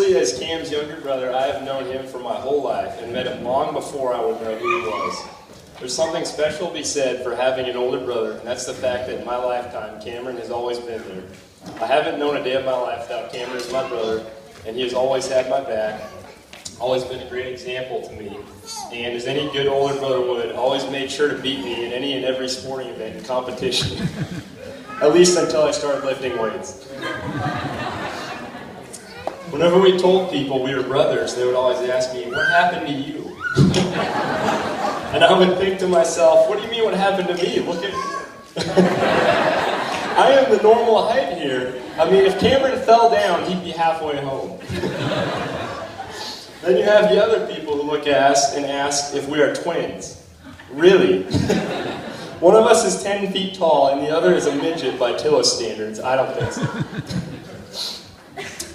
Honestly, as Cam's younger brother, I have known him for my whole life and met him long before I would know who he was. There's something special to be said for having an older brother, and that's the fact that in my lifetime, Cameron has always been there. I haven't known a day of my life without Cameron as my brother, and he has always had my back, always been a great example to me, and as any good older brother would, always made sure to beat me in any and every sporting event and competition. At least until I started lifting weights. Whenever we told people we were brothers, they would always ask me, "What happened to you?" And I would think to myself, what do you mean what happened to me? Look at me. I am the normal height here. I mean, if Cameron fell down, he'd be halfway home. Then you have the other people who look at us and ask if we are twins. Really? One of us is 10 feet tall and the other is a midget by Tillis standards. I don't think so.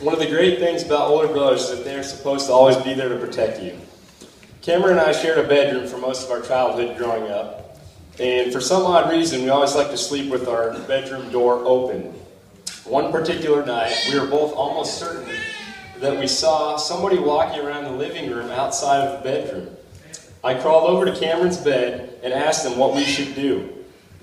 One of the great things about older brothers is that they're supposed to always be there to protect you. Cameron and I shared a bedroom for most of our childhood growing up, and for some odd reason, we always liked to sleep with our bedroom door open. One particular night, we were both almost certain that we saw somebody walking around the living room outside of the bedroom. I crawled over to Cameron's bed and asked him what we should do.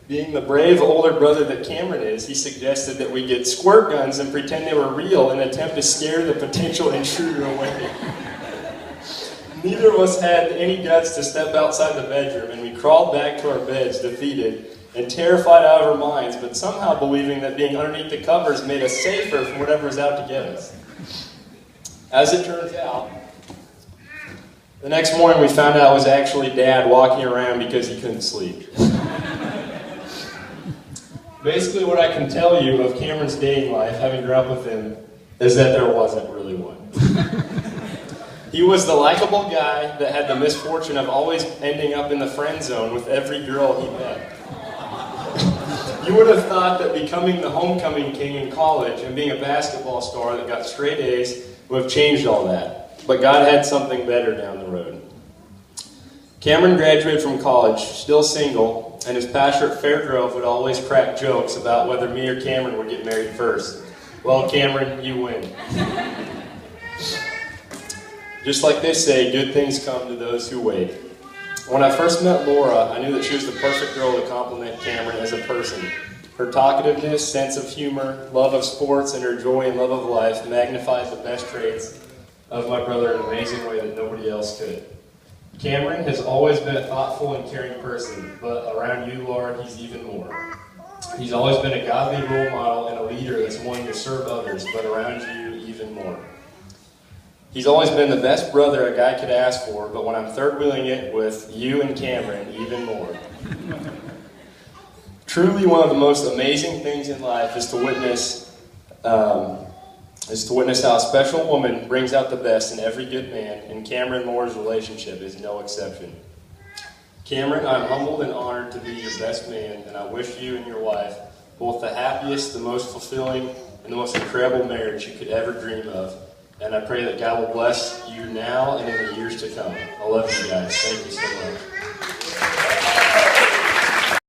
Being the brave older brother that Cameron is, he suggested that we get squirt guns and pretend they were real and attempt to scare the potential intruder away. Neither of us had any guts to step outside the bedroom, and we crawled back to our beds, defeated and terrified out of our minds, but somehow believing that being underneath the covers made us safer from whatever was out to get us. As it turns out, the next morning we found out it was actually Dad walking around because he couldn't sleep. Basically, what I can tell you of Cameron's dating life, having grown up with him, is that there wasn't really one. He was the likable guy that had the misfortune of always ending up in the friend zone with every girl he met. You would have thought that becoming the homecoming king in college and being a basketball star that got straight A's would have changed all that. But God had something better down the road. Cameron graduated from college, still single, and his pastor at Fairgrove would always crack jokes about whether me or Cameron would get married first. Well, Cameron, you win. Just like they say, good things come to those who wait. When I first met Laura, I knew that she was the perfect girl to complement Cameron as a person. Her talkativeness, sense of humor, love of sports, and her joy and love of life magnifies the best traits of my brother in an amazing way that nobody else could. Cameron has always been a thoughtful and caring person, but around you, Laura, he's even more. He's always been a godly role model and a leader that's wanting to serve others, but around you, even more. He's always been the best brother a guy could ask for, but when I'm third-wheeling it with you and Cameron, even more. Truly one of the most amazing things in life is to witness how a special woman brings out the best in every good man, and Cameron Moore's relationship is no exception. Cameron, I'm humbled and honored to be your best man, and I wish you and your wife both the happiest, the most fulfilling, and the most incredible marriage you could ever dream of. And I pray that God will bless you now and in the years to come. I love you guys. Thank you so much.